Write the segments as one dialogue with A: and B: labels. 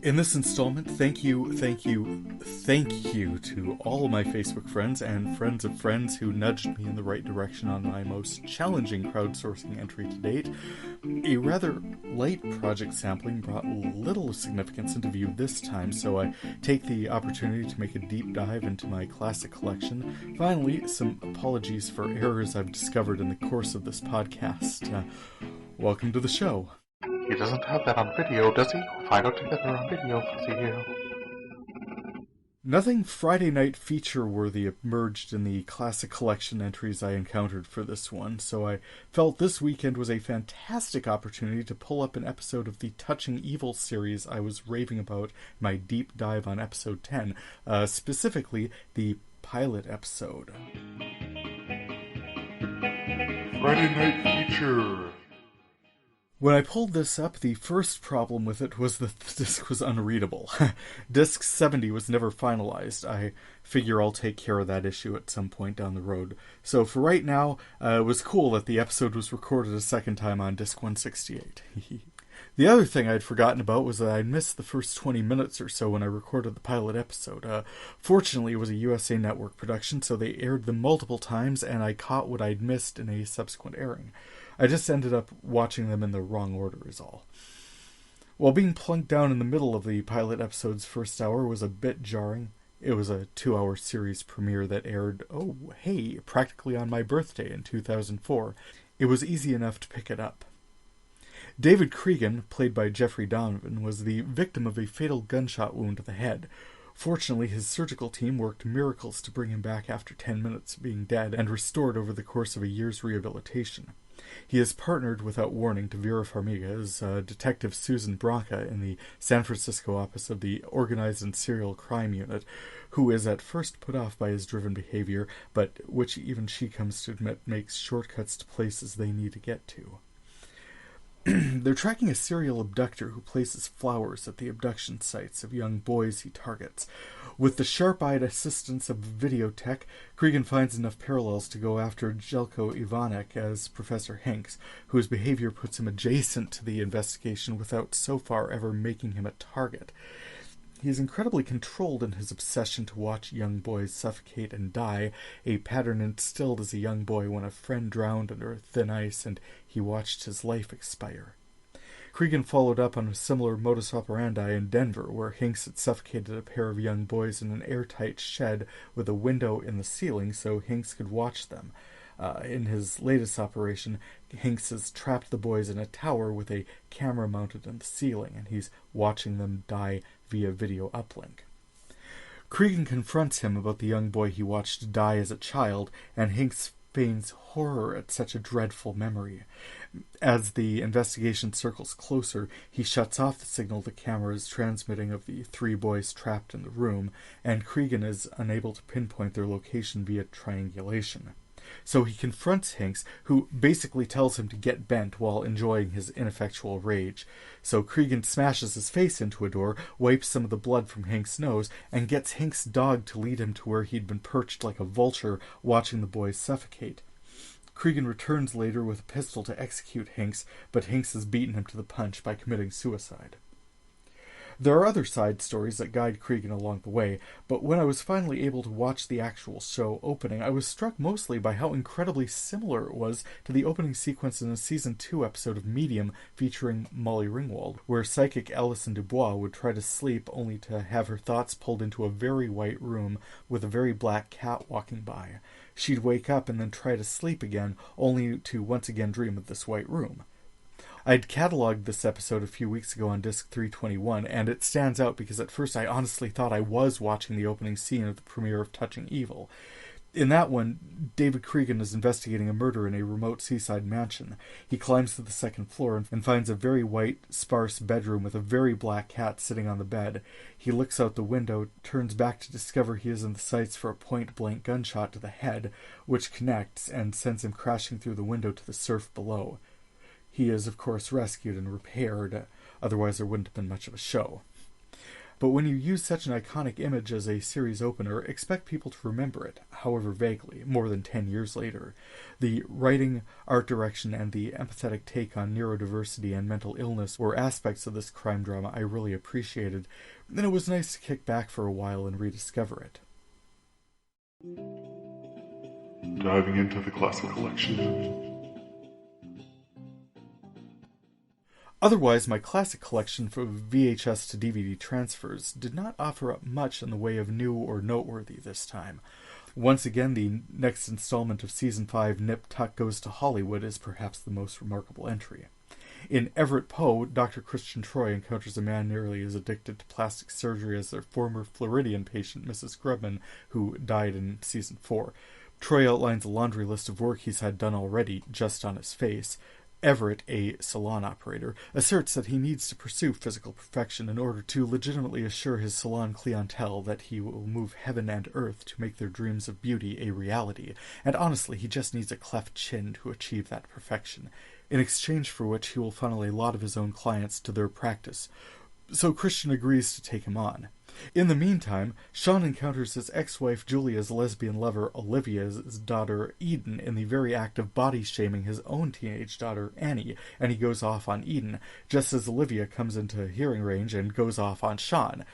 A: In this installment, thank you to all of my Facebook friends and friends of friends who nudged me in the right direction on my most challenging crowdsourcing entry to date. A rather light project sampling brought little significance into view this time, so I take the opportunity to make a deep dive into my classic collection. Finally, some apologies for errors I've discovered in the course of this podcast. Welcome to the show.
B: He doesn't have that on video, does he? We'll find out together on video, Fuzzy.
A: Nothing Friday night feature-worthy emerged in the classic collection entries I encountered for this one, so I felt this weekend was a fantastic opportunity to pull up an episode of the Touching Evil series I was raving about in my deep dive on episode 10, specifically the pilot episode.
B: Friday night feature!
A: When I pulled this up, the first problem with it was that the disc was unreadable. Disc 70 was never finalized. I figure I'll take care of that issue at some point down the road. So for right now, it was cool that the episode was recorded a second time on disc 168. The other thing I'd forgotten about was that I'd missed the first 20 minutes or so when I recorded the pilot episode. Fortunately, it was a USA Network production, so they aired them multiple times, and I caught what I'd missed in a subsequent airing. I just ended up watching them in the wrong order is all. While being plunked down in the middle of the pilot episode's first hour was a bit jarring, it was a 2-hour series premiere that aired, practically on my birthday in 2004. It was easy enough to pick it up. David Cregan, played by Jeffrey Donovan, was the victim of a fatal gunshot wound to the head. Fortunately, his surgical team worked miracles to bring him back after 10 minutes of being dead and restored over the course of a year's rehabilitation. He is partnered without warning to Vera Farmiga as Detective Susan Branca in the San Francisco office of the Organized and Serial Crime Unit, who is at first put off by his driven behavior, but which even she comes to admit makes shortcuts to places they need to get to. They're tracking a serial abductor who places flowers at the abduction sites of young boys he targets. With the sharp-eyed assistance of video tech, Cregan finds enough parallels to go after Jelko Ivanek as Professor Hinks, whose behavior puts him adjacent to the investigation without so far ever making him a target. He is incredibly controlled in his obsession to watch young boys suffocate and die, a pattern instilled as a young boy when a friend drowned under thin ice and he watched his life expire. Cregan followed up on a similar modus operandi in Denver, where Hinks had suffocated a pair of young boys in an airtight shed with a window in the ceiling so Hinks could watch them. In his latest operation, Hinks has trapped the boys in a tower with a camera mounted in the ceiling, and he's watching them die via video uplink. Cregan confronts him about the young boy he watched die as a child, and Hinks feigns horror at such a dreadful memory. As the investigation circles closer, he shuts off the signal the camera is transmitting of the 3 boys trapped in the room, and Cregan is unable to pinpoint their location via triangulation. So he confronts Hinks, who basically tells him to get bent while enjoying his ineffectual rage. So Cregan smashes his face into a door, wipes some of the blood from Hinks' nose, and gets Hinks' dog to lead him to where he'd been perched like a vulture, watching the boys suffocate. Cregan returns later with a pistol to execute Hinks, but Hinks has beaten him to the punch by committing suicide. There are other side stories that guide Cregan along the way, but when I was finally able to watch the actual show opening, I was struck mostly by how incredibly similar it was to the opening sequence in a Season 2 episode of Medium featuring Molly Ringwald, where psychic Alison Dubois would try to sleep only to have her thoughts pulled into a very white room with a very black cat walking by. She'd wake up and then try to sleep again, only to once again dream of this white room. I'd catalogued this episode a few weeks ago on disc 321, and it stands out because at first I honestly thought I was watching the opening scene of the premiere of Touching Evil. In that one, David Cregan is investigating a murder in a remote seaside mansion. He climbs to the second floor and finds a very white, sparse bedroom with a very black cat sitting on the bed. He looks out the window, turns back to discover he is in the sights for a point-blank gunshot to the head, which connects and sends him crashing through the window to the surf below. He is, of course, rescued and repaired, otherwise there wouldn't have been much of a show. But when you use such an iconic image as a series opener, expect people to remember it, however vaguely, more than 10 years later. The writing, art direction, and the empathetic take on neurodiversity and mental illness were aspects of this crime drama I really appreciated, and it was nice to kick back for a while and rediscover it.
B: Diving into the classic collection.
A: Otherwise, my classic collection for VHS to DVD transfers did not offer up much in the way of new or noteworthy this time. Once again, the next installment of Season 5, Nip Tuck Goes to Hollywood, is perhaps the most remarkable entry. In Everett Poe, Dr. Christian Troy encounters a man nearly as addicted to plastic surgery as their former Floridian patient, Mrs. Grubman, who died in Season 4. Troy outlines a laundry list of work he's had done already, just on his face. Everett, a salon operator, asserts that he needs to pursue physical perfection in order to legitimately assure his salon clientele that he will move heaven and earth to make their dreams of beauty a reality, and honestly, he just needs a cleft chin to achieve that perfection, in exchange for which he will funnel a lot of his own clients to their practice. So Christian agrees to take him on. In the meantime, Sean encounters his ex-wife Julia's lesbian lover Olivia's daughter Eden in the very act of body-shaming his own teenage daughter Annie, and he goes off on Eden, just as Olivia comes into hearing range and goes off on Sean.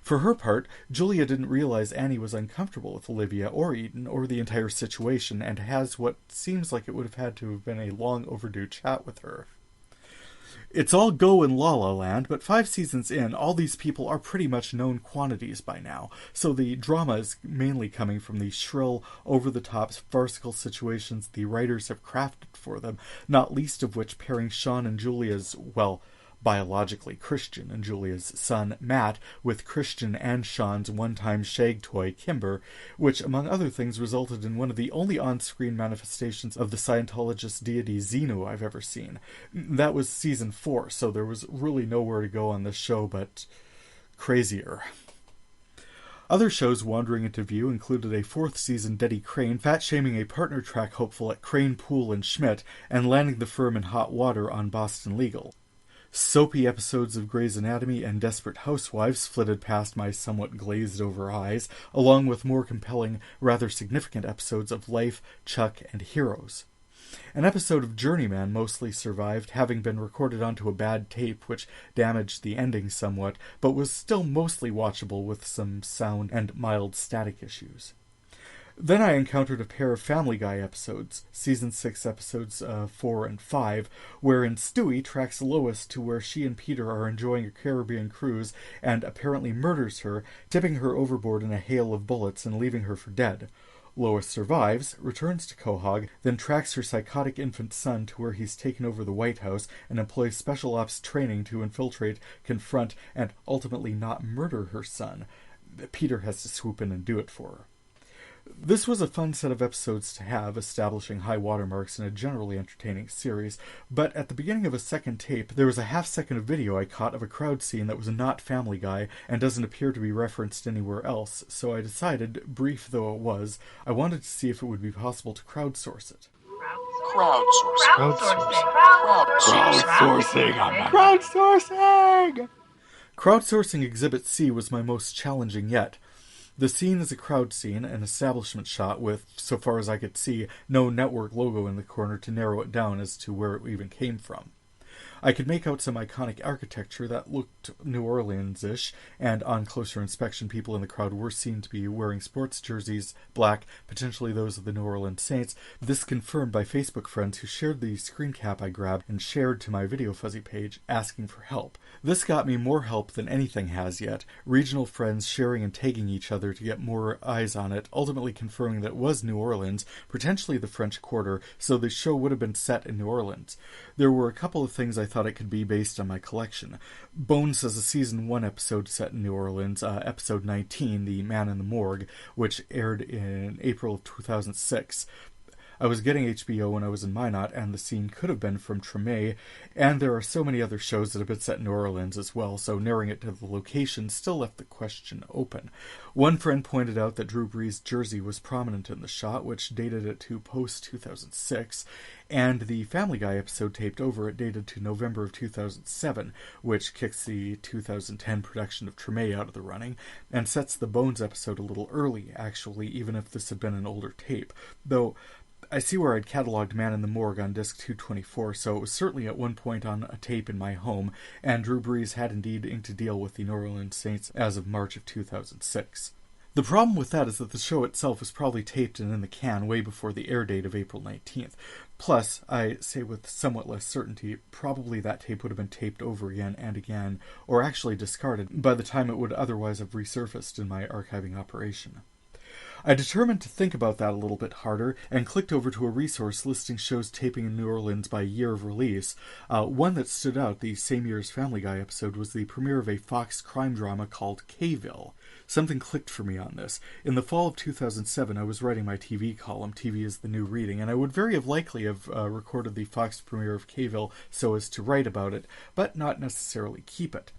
A: For her part, Julia didn't realize Annie was uncomfortable with Olivia or Eden or the entire situation, and has what seems like it would have had to have been a long overdue chat with her. It's all go in La La Land, but 5 seasons in, all these people are pretty much known quantities by now, so the drama is mainly coming from the shrill, over-the-top, farcical situations the writers have crafted for them, not least of which pairing Sean and Julia's, well, biologically Christian and Julia's son, Matt, with Christian and Sean's one-time shag toy, Kimber, which, among other things, resulted in one of the only on-screen manifestations of the Scientologist deity Xenu I've ever seen. That was Season 4, so there was really nowhere to go on this show but crazier. Other shows wandering into view included a 4th season Deddy Crane fat-shaming a partner track hopeful at Crane, Pool and Schmidt, and landing the firm in hot water on Boston Legal. Soapy episodes of Grey's Anatomy and Desperate Housewives flitted past my somewhat glazed-over eyes, along with more compelling, rather significant episodes of Life, Chuck, and Heroes. An episode of Journeyman mostly survived, having been recorded onto a bad tape which damaged the ending somewhat, but was still mostly watchable with some sound and mild static issues. Then I encountered a pair of Family Guy episodes, Season 6 episodes 4 and 5, wherein Stewie tracks Lois to where she and Peter are enjoying a Caribbean cruise and apparently murders her, tipping her overboard in a hail of bullets and leaving her for dead. Lois survives, returns to Quahog, then tracks her psychotic infant son to where he's taken over the White House and employs special ops training to infiltrate, confront, and ultimately not murder her son. Peter has to swoop in and do it for her. This was a fun set of episodes to have, establishing high watermarks in a generally entertaining series, but at the beginning of a second tape, there was a half-second of video I caught of a crowd scene that was not Family Guy and doesn't appear to be referenced anywhere else, so I decided, brief though it was, I wanted to see if it would be possible to crowdsource it. Crowdsourcing! Crowdsourcing Exhibit C was my most challenging yet. The scene is a crowd scene, an establishment shot with, so far as I could see, no network logo in the corner to narrow it down as to where it even came from. I could make out some iconic architecture that looked New Orleans-ish, and on closer inspection people in the crowd were seen to be wearing sports jerseys, black, potentially those of the New Orleans Saints, this confirmed by Facebook friends who shared the screen cap I grabbed and shared to my Video Fuzzy page, asking for help. This got me more help than anything has yet, regional friends sharing and tagging each other to get more eyes on it, ultimately confirming that it was New Orleans, potentially the French Quarter, so the show would have been set in New Orleans. There were a couple of things I thought it could be based on my collection. Bones has a Season 1 episode set in New Orleans, episode 19, The Man in the Morgue, which aired in April of 2006. I was getting HBO when I was in Minot, and the scene could have been from Treme, and there are so many other shows that have been set in New Orleans as well, so narrowing it to the location still left the question open. One friend pointed out that Drew Brees' jersey was prominent in the shot, which dated it to post-2006, and the Family Guy episode taped over it dated to November of 2007, which kicks the 2010 production of Treme out of the running, and sets the Bones episode a little early, actually, even if this had been an older tape. Though, I see where I'd catalogued Man in the Morgue on disc 224, so it was certainly at one point on a tape in my home, and Drew Brees had indeed inked a deal with the New Orleans Saints as of March of 2006. The problem with that is that the show itself was probably taped and in the can way before the air date of April 19th. Plus, I say with somewhat less certainty, probably that tape would have been taped over again and again, or actually discarded, by the time it would otherwise have resurfaced in my archiving operation. I determined to think about that a little bit harder and clicked over to a resource listing shows taping in New Orleans by year of release. One that stood out the same year as Family Guy episode was the premiere of a Fox crime drama called K-ville. Something clicked for me on this. In the fall of 2007, I was writing my TV column, TV is the New Reading, and I would very likely have recorded the Fox premiere of K-ville so as to write about it, but not necessarily keep it.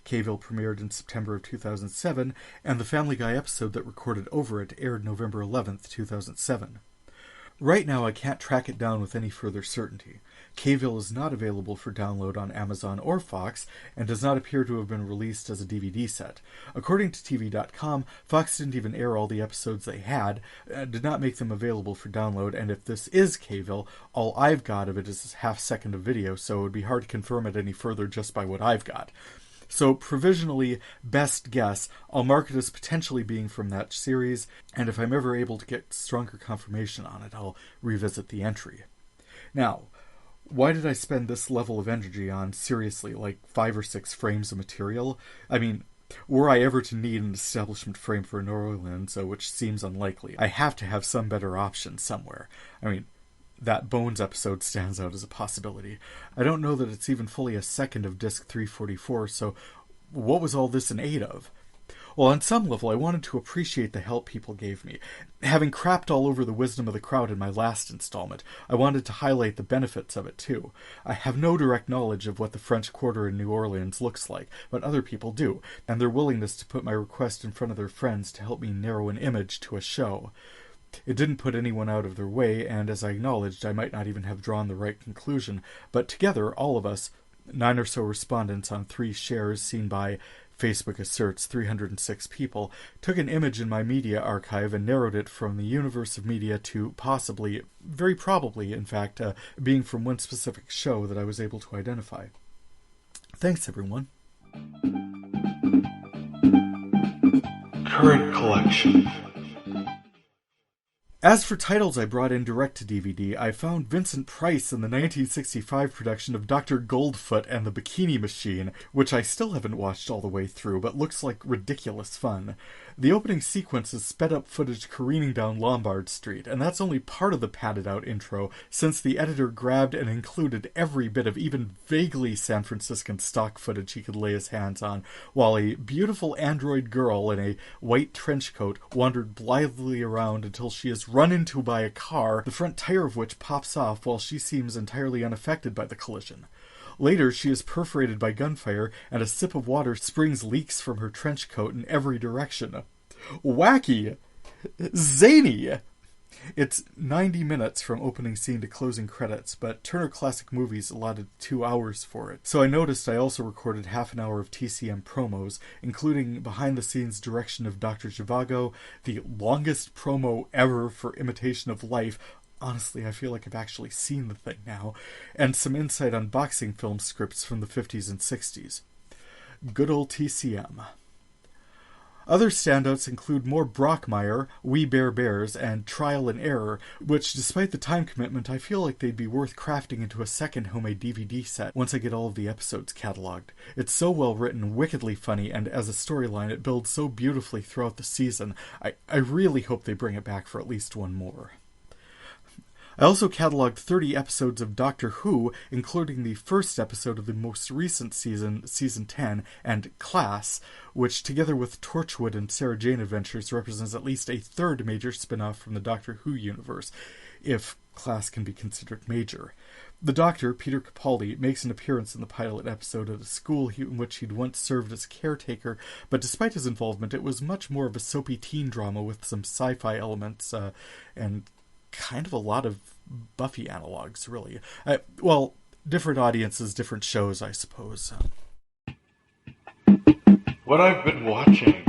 A: K-ville premiered in September of 2007, and the Family Guy episode that recorded over it aired November 11th, 2007. Right now, I can't track it down with any further certainty. K-ville is not available for download on Amazon or Fox, and does not appear to have been released as a DVD set. According to TV.com, Fox didn't even air all the episodes they had, did not make them available for download, and if this is K-ville, all I've got of it is a half-second of video, so it would be hard to confirm it any further just by what I've got. So, provisionally, best guess, I'll mark it as potentially being from that series, and if I'm ever able to get stronger confirmation on it, I'll revisit the entry. Now, why did I spend this level of energy on, seriously, like 5 or 6 frames of material? I mean, were I ever to need an establishment frame for New Orleans, which seems unlikely, I have to have some better option somewhere. I mean, that Bones episode stands out as a possibility. I don't know that it's even fully a second of disc 344, so what was all this in aid of? Well, on some level, I wanted to appreciate the help people gave me. Having crapped all over the wisdom of the crowd in my last installment, I wanted to highlight the benefits of it, too. I have no direct knowledge of what the French Quarter in New Orleans looks like, but other people do, and their willingness to put my request in front of their friends to help me narrow an image to a show. It didn't put anyone out of their way, and as I acknowledged, I might not even have drawn the right conclusion, but together, all of us, 9 or so respondents on 3 shares seen by, Facebook asserts, 306 people, took an image in my media archive and narrowed it from the universe of media to possibly, very probably, in fact, being from one specific show that I was able to identify. Thanks, everyone.
B: Current collection.
A: As for titles I brought in direct to DVD, I found Vincent Price in the 1965 production of Dr. Goldfoot and the Bikini Machine, which I still haven't watched all the way through, but looks like ridiculous fun. The opening sequence is sped-up footage careening down Lombard Street, and that's only part of the padded-out intro, since the editor grabbed and included every bit of even vaguely San Franciscan stock footage he could lay his hands on, while a beautiful android girl in a white trench coat wandered blithely around until she is run into by a car, the front tire of which pops off while she seems entirely unaffected by the collision. Later, she is perforated by gunfire, and a sip of water springs leaks from her trench coat in every direction. Wacky! Zany! It's 90 minutes from opening scene to closing credits, but Turner Classic Movies allotted 2 hours for it. So I noticed I also recorded half an hour of TCM promos, including behind-the-scenes direction of Dr. Zhivago, the longest promo ever for Imitation of Life. Honestly, I feel like I've actually seen the thing now, and some insight on boxing film scripts from the 50s and 60s. Good old TCM. Other standouts include more Brockmire, We Bear Bears, and Trial and Error, which, despite the time commitment, I feel like they'd be worth crafting into a second homemade DVD set once I get all of the episodes cataloged. It's so well written, wickedly funny, and as a storyline it builds so beautifully throughout the season. I really hope they bring it back for at least one more. I also cataloged 30 episodes of Doctor Who, including the first episode of the most recent season, Season 10, and Class, which, together with Torchwood and Sarah Jane Adventures, represents at least a third major spin-off from the Doctor Who universe. if class can be considered major. The Doctor, Peter Capaldi, makes an appearance in the pilot episode at a school in which he'd once served as caretaker, but despite his involvement, it was much more of a soapy teen drama with some sci-fi elements, and kind of a lot of Buffy analogs, really. Well, different audiences, different shows, I suppose.
B: What I've been watching.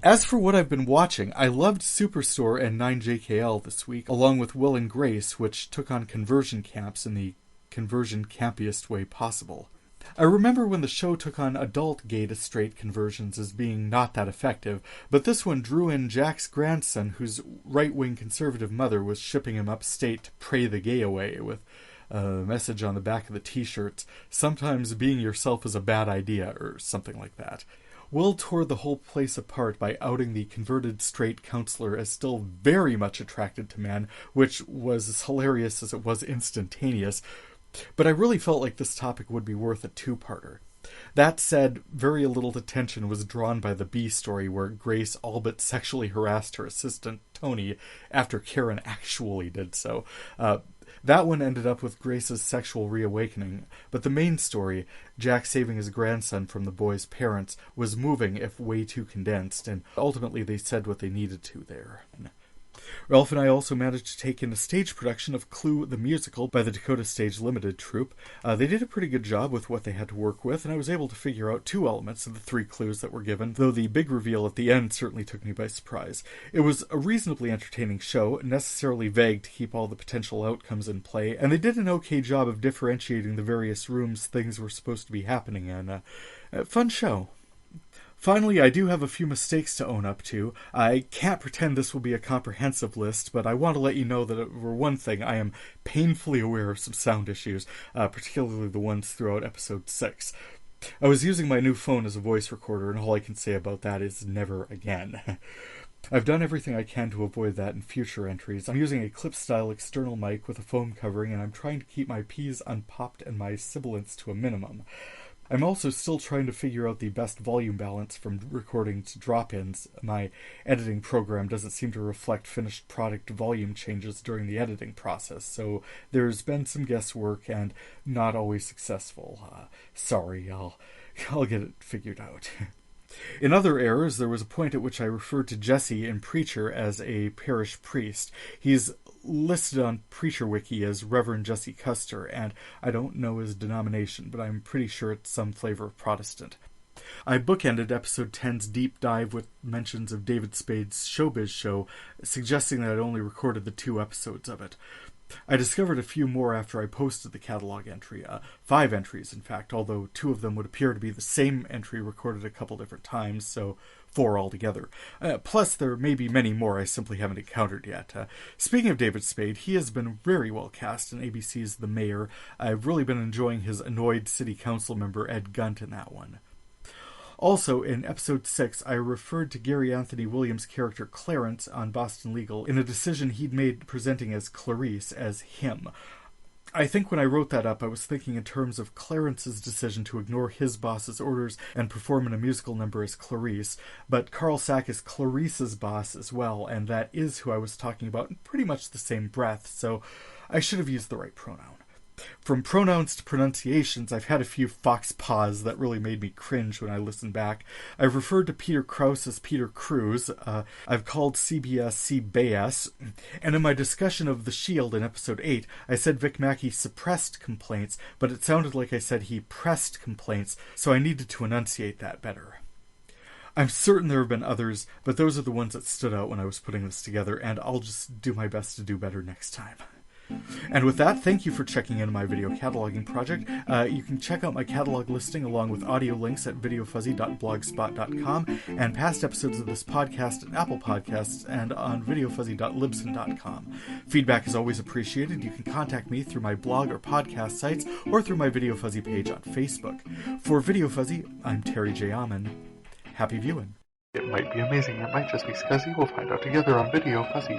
A: As for what I've been watching, I loved Superstore and 9JKL this week, along with Will and Grace, which took on conversion camps in the conversion campiest way possible. I remember when the show took on adult gay-to-straight conversions as being not that effective, but this one drew in Jack's grandson, whose right-wing conservative mother was shipping him upstate to pray the gay away, with a message on the back of the t-shirts, "Sometimes being yourself is a bad idea," or something like that. Will tore the whole place apart by outing the converted straight counselor as still very much attracted to men, which was as hilarious as it was instantaneous. But I really felt like this topic would be worth a two-parter. That said, very little attention was drawn by the B story where Grace all but sexually harassed her assistant, Tony, after Karen actually did so. That one ended up with Grace's sexual reawakening, but the main story, Jack saving his grandson from the boy's parents, was moving if way too condensed, and ultimately they said what they needed to there. Ralph and I also managed to take in a stage production of Clue the Musical by the Dakota Stage Limited troupe. They did a pretty good job with what they had to work with, and I was able to figure out 2 elements of the 3 clues that were given, though the big reveal at the end certainly took me by surprise. It was a reasonably entertaining show, necessarily vague to keep all the potential outcomes in play, and they did an okay job of differentiating the various rooms things were supposed to be happening in. Fun show. Finally, I do have a few mistakes to own up to. I can't pretend this will be a comprehensive list, but I want to let you know that for one thing, I am painfully aware of some sound issues, particularly the ones throughout episode 6. I was using my new phone as a voice recorder, and all I can say about that is never again. I've done everything I can to avoid that in future entries. I'm using a clip-style external mic with a foam covering, and I'm trying to keep my P's unpopped and my sibilants to a minimum. I'm also still trying to figure out the best volume balance from recording to drop-ins. My editing program doesn't seem to reflect finished product volume changes during the editing process, so there's been some guesswork and not always successful. Sorry, I'll get it figured out. In other errors, there was a point at which I referred to Jesse in Preacher as a parish priest. He's listed on Preacher Wiki as Reverend Jesse Custer, and I don't know his denomination, but I'm pretty sure it's some flavor of Protestant. I bookended episode 10's deep dive with mentions of David Spade's Showbiz show, suggesting that I'd only recorded the 2 episodes of it. I discovered a few more after I posted the catalog entry, 5 entries in fact, although 2 of them would appear to be the same entry recorded a couple different times, so 4 altogether. Plus, there may be many more I simply haven't encountered yet. Speaking of David Spade, he has been very well cast in ABC's The Mayor. I've really been enjoying his annoyed city council member Ed Gunt in that one. Also, in episode 6, I referred to Gary Anthony Williams' character Clarence on Boston Legal in a decision he'd made presenting as Clarice as him. I think when I wrote that up, I was thinking in terms of Clarence's decision to ignore his boss's orders and perform in a musical number as Clarice, but Carl Sack is Clarice's boss as well, and that is who I was talking about in pretty much the same breath, so I should have used the right pronoun. From pronouns to pronunciations, I've had a few fox paws that really made me cringe when I listened back. I've referred to Peter Krause as Peter Cruz. I've called CBS CBS. And in my discussion of The Shield in episode 8, I said Vic Mackey suppressed complaints, but it sounded like I said he pressed complaints, so I needed to enunciate that better. I'm certain there have been others, but those are the ones that stood out when I was putting this together, and I'll just do my best to do better next time. And with that, thank you for checking in my video cataloging project. You can check out my catalog listing along with audio links at videofuzzy.blogspot.com and past episodes of this podcast at Apple Podcasts and on videofuzzy.libsyn.com. Feedback is always appreciated. You can contact me through my blog or podcast sites or through my Video Fuzzy page on Facebook. For Video Fuzzy, I'm Terry J. Amon. Happy viewing.
B: It might be amazing, it might just be scuzzy. We'll find out together on Video Fuzzy.